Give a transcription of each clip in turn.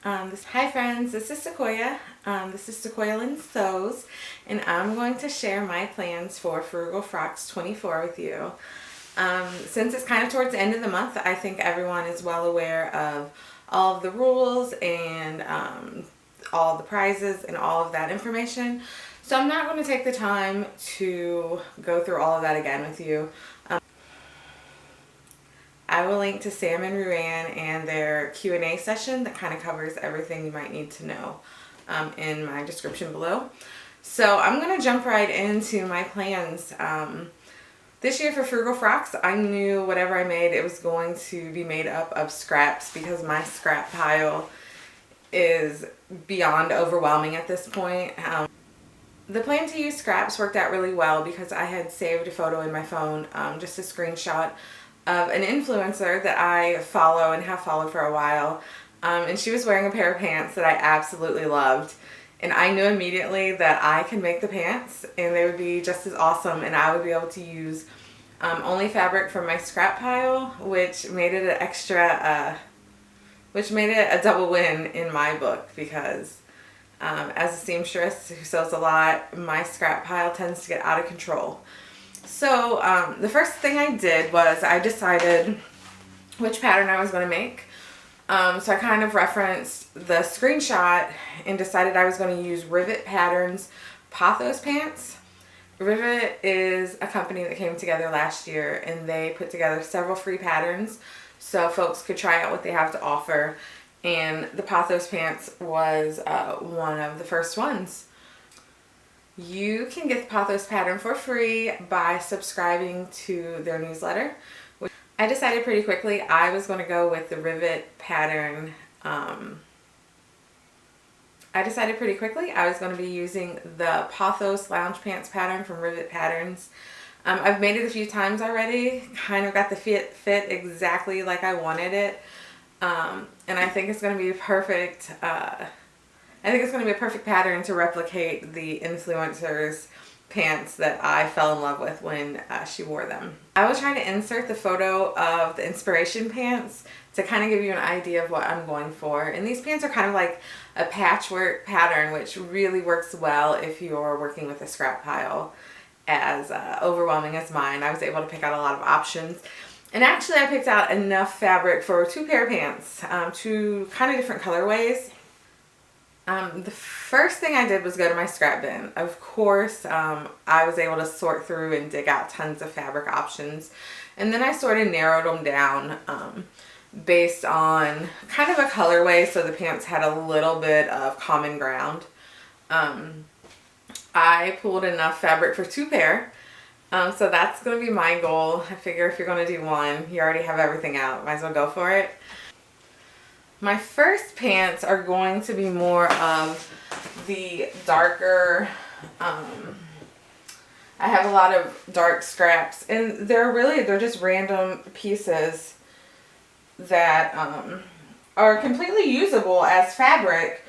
Hi friends, this is Sequoia. This is Sequoia Lynn Sews, and I'm going to share my plans for Frugal Frocks 24 with you. Since it's kind of towards the end of the month, I think everyone is well aware of all of the rules and all the prizes and all of that information. So I'm not going to take the time to go through all of that again with you. I will link to Sam and Ruan and their Q&A session that kind of covers everything you might need to know in my description below. So I'm going to jump right into my plans. This year for Frugal Frocks, I knew whatever I made, it was going to be made up of scraps because my scrap pile is beyond overwhelming at this point. The plan to use scraps worked out really well because I had saved a photo in my phone, just a screenshot of an influencer that I follow and have followed for a while, and she was wearing a pair of pants that I absolutely loved, and I knew immediately that I can make the pants and they would be just as awesome, and I would be able to use only fabric from my scrap pile, which made it an extra, which made it a double win in my book because as a seamstress who sews a lot, my scrap pile tends to get out of control. So the first thing I did was I decided which pattern I was going to make. So I kind of referenced the screenshot and decided I was going to use Rivet Patterns Pothos pants. Rivet is a company that came together last year, and they put together several free patterns so folks could try out what they have to offer, and the Pothos pants was one of the first ones. You can get the Pothos pattern for free by subscribing to their newsletter. I decided pretty quickly I was going to go with the Rivet pattern. I decided pretty quickly I was going to be using the Pothos lounge pants pattern from Rivet Patterns. I've made it a few times already, kind of got the fit exactly like I wanted it, and I think it's going to be perfect. I think it's going to be a perfect pattern to replicate the influencer's pants that I fell in love with when she wore them. I was trying to insert the photo of the inspiration pants to kind of give you an idea of what I'm going for. And these pants are kind of like a patchwork pattern, which really works well if you're working with a scrap pile as overwhelming as mine. I was able to pick out a lot of options. And actually I picked out enough fabric for two pair of pants, two kind of different colorways. The first thing I did was go to my scrap bin. Of course, I was able to sort through and dig out tons of fabric options. And then I sort of narrowed them down based on kind of a colorway so the pants had a little bit of common ground. I pulled enough fabric for two pair. So that's going to be my goal. I figure if you're going to do one, you already have everything out. Might as well go for it. My first pants are going to be more of the darker, I have a lot of dark scraps, and they're just random pieces that are completely usable as fabric.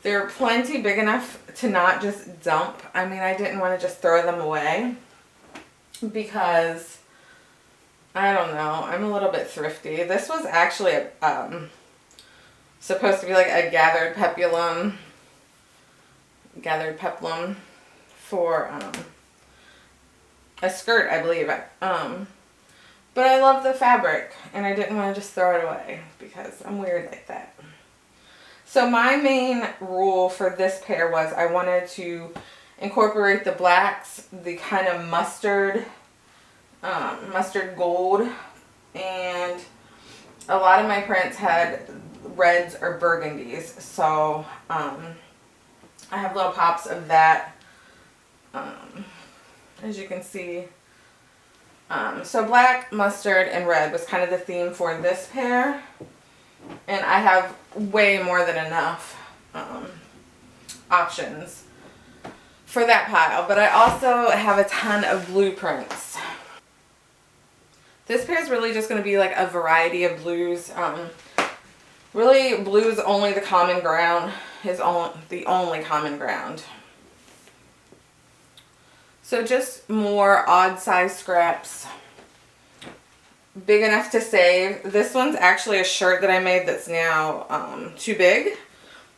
They're plenty big enough to not just dump. I mean, I didn't want to just throw them away because, I don't know, I'm a little bit thrifty. This was actually supposed to be like a gathered peplum for a skirt, I believe. But I love the fabric and I didn't want to just throw it away because I'm weird like that. So my main rule for this pair was I wanted to incorporate the blacks, the kind of mustard gold, and a lot of my prints had reds or burgundies, so I have little pops of that, as you can see. So black, mustard, and red was kind of the theme for this pair, and I have way more than enough options for that pile, but I also have a ton of blueprints. This pair is really just going to be like a variety of blues. Really, blue is only the common ground, the only common ground. So just more odd size scraps. big enough to save. This one's actually a shirt that I made that's now too big.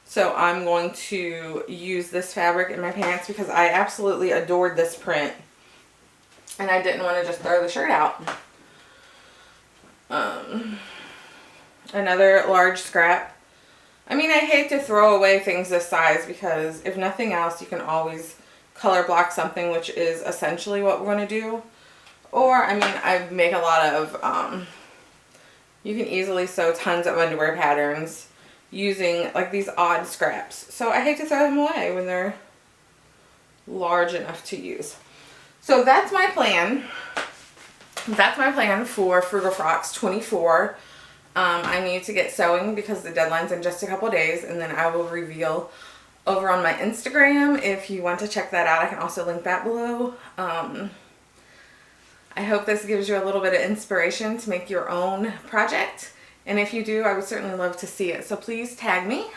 So I'm going to use this fabric in my pants because I absolutely adored this print. And I didn't want to just throw the shirt out. Another large scrap. I mean, I hate to throw away things this size because if nothing else, you can always color block something, which is essentially what we're going to do. Or, I mean, I make a lot of, you can easily sew tons of underwear patterns using like these odd scraps. So I hate to throw them away when they're large enough to use. So that's my plan. That's my plan for Frugal Frocks 24. I need to get sewing because the deadline's in just a couple days, and then I will reveal over on my Instagram. If you want to check that out, I can also link that below. I hope this gives you a little bit of inspiration to make your own project. And if you do, I would certainly love to see it. So please tag me.